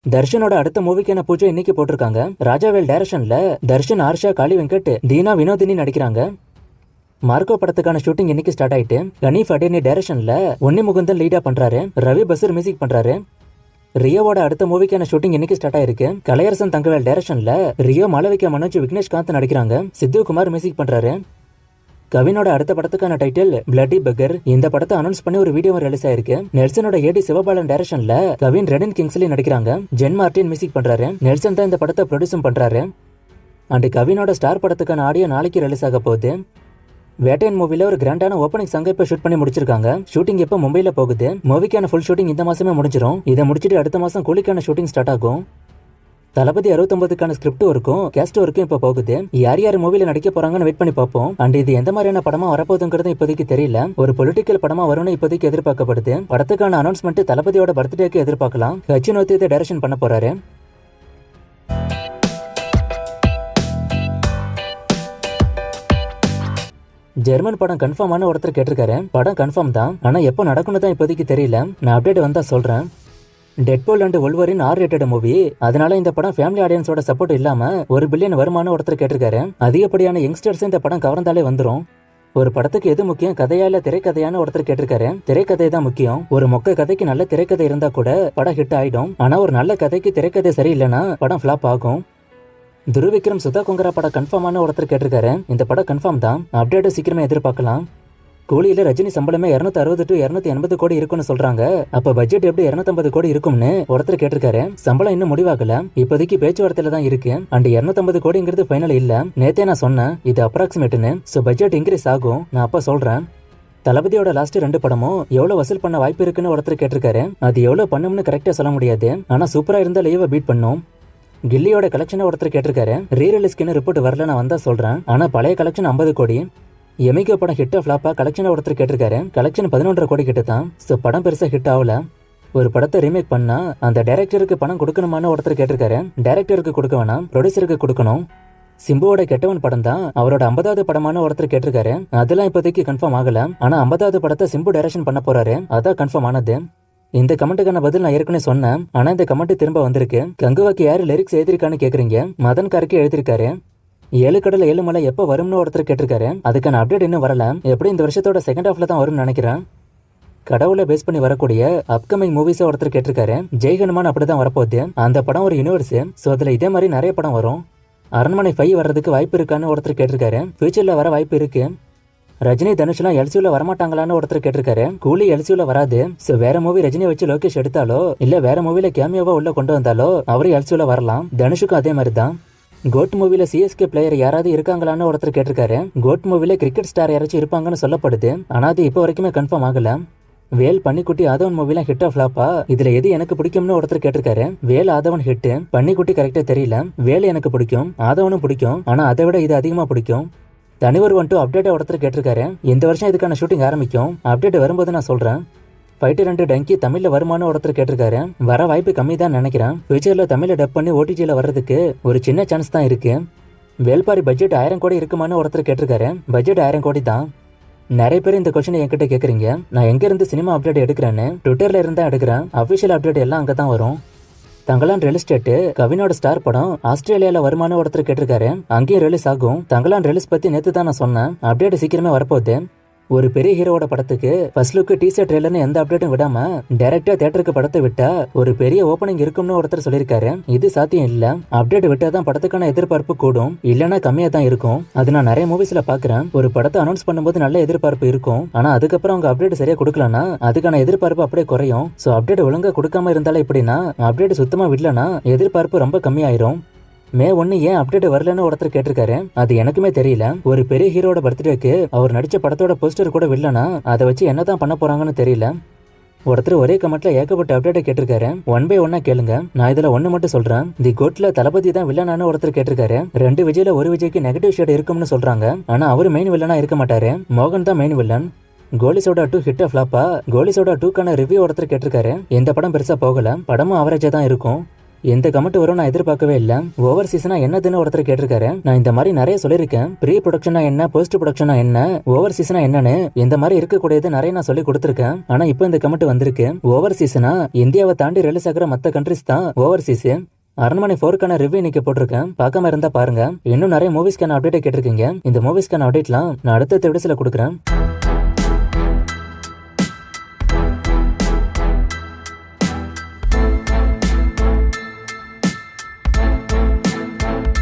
தர்ஷனோட அடுத்த மூவிக்கான பூஜை இன்னைக்கு போட்டிருக்காங்க. ராஜாவேல் டைரக்ஷன்ல தர்ஷன், ஆர்ஷா, காளி வெங்கட், தீனா, வினோதினி நடிக்கிறாங்க. மார்க்கோ படத்துக்கான ஷூட்டிங் இன்னைக்கு ஸ்டார்ட் ஆயிட்டு கனீஃப் அடேனி டைரக்ஷன்ல ஒன்னி முகுந்தன் லீடா பண்றாரு. ரவி பசூர் மியூசிக் பண்றாரு. ரியோவோட அடுத்த மூவிக்கான ஷூட்டிங் இன்னைக்கு ஸ்டார்ட் ஆயிருக்கு. கலையரசன் தங்கவேல் டைரக்ஷன்ல ரியோ, மாளவிகா மனோஜ், விக்னேஷ்காந்த் நடிக்கிறாங்க. சித்து குமார் மியூசிக் பண்றாரு. கவினோட அடுத்த படத்துக்கான டைட்டில் பிளட்டி பெக்கர். இந்த படத்தை அனௌன்ஸ் பண்ணி ஒரு வீடியோ ரிலீஸ் ஆயிருக்கு. நெல்சனோட ஏடி சிவபாலன் டைரக்ஷன்ல கவின், ரெடன் கிங்ஸ்லி நடிக்கிறாங்க. ஜென் மார்டின் மியூசிக் பண்றாரு. நெல்சன் தான் இந்த படத்தை ப்ரொடியூஸும் பண்றாரு. அண்ட் கவினோட ஸ்டார் படத்துக்கான ஆடியோ நாளைக்கு ரிலீஸ் ஆக போகுது. வேட்டையன் மூவில ஒரு கிராண்டான ஓப்பனிங் சாங் இப்ப ஷூட் பண்ணி முடிச்சிருக்காங்க. ஷூட்டிங் இப்ப மும்பைல போகுது. மூவிக்கான ஃபுல் ஷூட்டிங் இந்த மாசமே முடிஞ்சிடும். இதை முடிச்சிட்டு அடுத்த மாசம் கூலிக்கான ஷூட்டிங் ஸ்டார்ட் ஆகும். தளபதி 69க்கான ஸ்கிரிப்ட் ஒர்க்கும் கேஸ்ட் ஒர்க்கும் இப்ப போகுது. யார் யார் மூவில நடிக்க போறாங்கன்னு வெயிட் பண்ணி பார்ப்போம். அண்ட் இது எந்த மாதிரியான படமா வரப்போகுதுங்கிறது இப்போதைக்கு தெரியல. ஒரு பொலிட்டிக்கல் படமா வரும்னு இப்போதைக்கு எதிர்பார்க்கப்படுது. படத்துக்கான அனௌன்ஸ்மெண்ட் தளபதியோட பர்த்டேக்கு எதிர்பார்க்கலாம். ஹச்சினோத்தி இதை டைரக்ஷன் பண்ண போறாரு. ஜெர்மன் படம் கன்ஃபார்மான ஒருத்தர் கேட்டிருக்காரு. படம் கன்ஃபார்ம் தான், ஆனா எப்போ நடக்கும்னு தான் இப்போதைக்கு தெரியல. நான் அப்டேட் வந்தா சொல்றேன். Deadpool and Wolverine R-rated movie. அதனால இந்த படம் ஃபேமிலி ஆடியன்ஸோட சப்போர்ட் இல்லாம 1 பில்லியன் வருமானம் ஒருத்தர் கேட்டிருக்காரு. அதிகப்படியான யங்ஸ்டர்ஸ் இந்த படம் கவர்ந்தாலே வந்துரும். ஒரு படத்துக்கு எது முக்கியம், கதையா இல்ல திரைக்கதையான ஒருத்தர் கேட்டிருக்காரு. திரைக்கதை தான் முக்கியம். ஒரு மொக்க கதைக்கு நல்ல திரைக்கதை இருந்தா கூட படம் ஹிட் ஆயிடும். ஆனா ஒரு நல்ல கதைக்கு திரைக்கதை சரியில்லைன்னா படம் ஃபிளாப் ஆகும். துருவிக்ரம், சுதா கொங்கரா படம் கன்ஃபார்மான ஒருத்தர் கேட்டிருக்காரு. இந்த படம் கன்ஃபார்ம் தான், அப்டேட் சீக்கிரமே எதிர்பார்க்கலாம். கூலியில ரஜினி சம்பளமே 260 to 280 கோடி இருக்குன்னு சொல்றாங்க. அப்ப பட்ஜெட் எப்படி 250 கோடி இருக்கும்னு ஒருத்தர் கேட்டிருக்காரு. சம்பளம் இன்னும் முடிவாகல, இப்போதைக்கு பேச்சுவார்த்தையில தான் இருக்கு. அண்ட் 250 கோடிங்கிறது ஃபைனல் இல்ல. நேத்தே நான் சொன்னேன் இது அப்ராக்சிமேட்னு. சோ பட்ஜெட் இன்க்ரீஸ் ஆகும், நான் அப்ப சொல்றேன். தளபதியோட லாஸ்ட் 2 படமும் எவ்வளவு வசூல் பண்ண வாய்ப்பு இருக்குன்னு ஒருத்தர் கேட்டிருக்காரு. அது எவ்வளவு பண்ணும்னு கரெக்டா சொல்ல முடியாது, ஆனா சூப்பரா இருந்தா லைவ பீட் பண்ணும். கில்லியோட கலெக்ஷனை ஒருத்தர் கேட்டிருக்காரு. ரீரிலீஸ்க்கு ரிப்போர்ட் வரல, நான் வந்தா சொல்றேன். ஆனா பழைய கலெக்ஷன் 50 கோடி. எமிகோ படம் ஹிட் ஃபிளாப்பா கலெக்ஷனை ஒருத்தர் கேட்டிருக்காரு. கலெக்ஷன் 11.5 கோடி கிட்ட தான். சோ படம் பெருசா ஹிட் ஆகல. ஒரு படத்தை ரீமேக் பண்ணா அந்த டைரக்டருக்கு பணம் கொடுக்கணுமான்னு ஒருத்தர் கேட்டிருக்காரு. டைரக்டருக்கு கொடுக்க வேணாம், ப்ரொடியூசருக்கு கொடுக்கணும். சிம்புவோட கெட்டவன் படம் தான் அவரோட 50வது படமான ஒருத்தர் கேட்டிருக்காரு. அதெல்லாம் இப்போதைக்கு கன்ஃபார்ம் ஆகல. ஆனா 50வது படத்தை சிம்பு டைரக்ஷன் பண்ண போறாரு, அதான் கன்ஃபார்ம் ஆனது. இந்த கமெண்ட்டுக்கான பதில் நான் ஏற்கனவே சொன்னேன், ஆனா இந்த கமெண்ட் திரும்ப வந்திருக்கு. கங்குவாக்கு யாரு லிரிக்ஸ் எழுதிருக்கான்னு கேக்குறீங்க. மதன் கார்கே எழுதிருக்காரு. 7 கடல் 7 மலை எப்ப வரும்னு ஒருத்தர் கேட்டிருக்காரு. அதுக்கான அப்டேட் இன்னும் வரல. எப்படி இந்த வருஷத்தோட செகண்ட் ஹாஃப்ல தான் வரும்னு நினைக்கிறேன். கடவுளை பேஸ் பண்ணி வரக்கூடிய அப்கமிங் மூவிஸை ஒருத்தர் கேட்டிருக்காரு. ஜெய் ஹனுமான் அப்படிதான் வரப்போகுது. அந்த படம் ஒரு யூனிவர்ஸ். சோ அதுல இதே மாதிரி நிறைய படம் வரும். அரண்மனை 5 வர்றதுக்கு வாய்ப்பு இருக்கான்னு ஒருத்தர் கேட்டிருக்காரு. ஃபியூச்சர்ல வர வாய்ப்பு இருக்கு. ரஜினி, தனுஷ்லாம் எல்சியூல வரமாட்டாங்களான்னு ஒருத்தர் கேட்டிருக்காரு. கூலி எல்சியூல வராது. சோ வேற மூவி ரஜினி வச்சு லோகேஷ் எடுத்தாலோ இல்ல வேற மூவில கேமியோவா உள்ள கொண்டு வந்தாலோ அவரு எல்சியூல வரலாம். தனுஷுக்கும் அதே மாதிரி தான். கோட் மூவில சிஎஸ்கே பிளேயர் யாராவது இருக்காங்களான்னு ஒருத்தர் கேட்டிருக்காரு. கோட் மூவில கிரிக்கெட் ஸ்டார் யாராச்சும் இருப்பாங்கன்னு சொல்லப்படுது, ஆனா அது இப்போ வரைக்குமே கன்ஃபார்ம் ஆகல. வேல், பன்னிக்குட்டி, ஆதவன் மூவிலாம் ஹிட்டா ஃபிளாப்பா, இதுல எது எனக்கு பிடிக்கும்னு ஒருத்தர் கேட்டிருக்காரு. வேல், ஆதவன் ஹிட், பன்னிக்குட்டி கரெக்டா தெரியல. வேல் எனக்கு பிடிக்கும், ஆதவனும் பிடிக்கும், ஆனா அதை விட இது அதிகமா பிடிக்கும். தனிவர் 1 அப்டேட் ஒருத்தர் கேட்டிருக்காரு. இந்த வருஷம் இதுக்கான ஷூட்டிங் ஆரம்பிக்கும். அப்டேட் வரும்போது நான் சொல்றேன். ஃபைட்டு 2 டங்கி தமிழ்ல வருமானு ஒருத்தர் கேட்டிருக்காரு. வர வாய்ப்பு கம்மி தான் நினைக்கிறேன். ஃபியூச்சர்ல தமிழ்ல டப் பண்ணி OTGல வர்றதுக்கு ஒரு சின்ன சான்ஸ் தான் இருக்கு. வேல்பாரி பட்ஜெட் 1000 கோடி இருக்குமான்னு ஒருத்தர் கேட்டிருக்காரு. பட்ஜெட் 1000 கோடி தான். நிறைய பேர் இந்த கொஸ்டினை என்கிட்ட கேக்குறீங்க. நான் எங்க இருந்து சினிமா அப்டேட் எடுக்கிறேன்னு ட்விட்டர்ல இருந்தா எடுக்கிறேன். அபிஷியல் அப்டேட் எல்லாம் அங்கதான் வரும். தங்கலான் ரியல் எஸ்டேட் கவினோட ஸ்டார் படம் ஆஸ்திரேலியால வருமானு ஒருத்தர் கேட்டிருக்காரு. அங்கேயும் ரிலீஸ் ஆகும். தங்கலான் ரிலீஸ் பத்தி நேத்து தான் நான் சொன்னேன். அப்டேட் சீக்கிரமே வரப்போகுது. ஒரு பெரிய ஹீரோட படத்துக்கு ஃபர்ஸ்ட் லுக், டீசர், ட்ரெய்லர்னு எந்த அப்டேட்டும் விடாம டைரக்டா தியேட்டருக்கு படத்தை விட்டா ஒரு பெரிய ஓப்பனிங் இருக்கும்னு ஒருத்தர் சொல்லியிருக்காரு. இது சாத்தியம் இல்ல. அப்டேட் விட்டாதான் படத்துக்கான எதிர்பார்ப்பு கூடும், இல்லைன்னா கம்மியா தான் இருக்கும். அது நான் நிறைய மூவிஸ்ல பாக்குறேன். ஒரு படத்தை அனௌன்ஸ் பண்ணும்போது நல்ல எதிர்பார்ப்பு இருக்கும், ஆனா அதுக்கப்புறம் அவங்க அப்டேட் சரியா கொடுக்கலன்னா அதுக்கான எதிர்பார்ப்பு அப்படியே குறையும். சோ அப்டேட் ஒழுங்கா கொடுக்காம இருந்தாலும் எப்படின்னா அப்டேட் சுத்தமா விடலன்னா எதிர்பார்ப்பு ரொம்ப கம்மியாயிரும். மே 1 ஏன் அப்டேட் வரலன்னு ஒருத்தர் கேட்டிருக்காரு. அது எனக்குமே தெரியல. ஒரு பெரிய ஹீரோட பர்த்டேக்கு அவர் நடிச்ச படத்தோட போஸ்டர் கூட விடலனா அதை வச்சு என்னதான் பண்ண போறாங்கன்னு தெரியல. ஒருத்தர் ஒரே கமெண்ட்ல ஏகப்பட்ட அப்டேட் கேட்டிருக்காரு. 1 by 1 கேளுங்க. நான் இதுல 1 மட்டும் சொல்றேன். தி கோட்ல தளபதி தான் வில்லனானு ஒருத்தர் கேட்டிருக்காரு. 2 விஜய்ல ஒரு விஜய்க்கு நெகட்டிவ் ஷேட் இருக்கும்னு சொல்றாங்க, ஆனா அவரு மெயின் வில்லனா இருக்க மாட்டாரு. மோகன் தான் மெயின் வில்லன். கோலிசோடா 2 ஹிட் ஃபிளாப்பா? கோலிசோடா 2க்கான ரிவ்யூ ஒருத்தர் கேட்டிருக்காரு. இந்த படம் பெருசா போகல, படமும் அவரேஜா தான் இருக்கும். இந்த கமெண்ட் வரும் நான் எதிர்பார்க்கவே இல்ல. ஓவர் சீசனா என்னதுன்னு ஒருத்தர் கேட்டிருக்காரு. நான் இந்த மாதிரி நிறைய சொல்லியிருக்கேன். ப்ரீ ப்ரொடக்ஷனா என்ன, போஸ்ட் ப்ரொடக்ஷனா என்ன, ஓவர் சீசனா என்னன்னு இந்த மாதிரி இருக்கக்கூடியது நிறைய நான் சொல்லி கொடுத்திருக்கேன். ஆனா இப்போ இந்த கமெண்ட் வந்திருக்கு. ஓவர் சீசனா இந்தியாவை தாண்டி ரிலீஸ் ஆகிற மத்த கண்ட்ரிஸ் தான் ஓவர் சீசன். அரண்மனை 4க்கான ரிவ்யூ இன்னைக்கு போட்டிருக்கேன். பார்க்காம இருந்தா பாருங்க. இன்னும் நிறைய மூவிஸ்க்கான அப்டேட் கேட்டிருக்கீங்க. இந்த மூவிஸ்க்கான அப்டேட்லாம் நான் அடுத்த வீடியோஸ்ல கொடுக்குறேன்.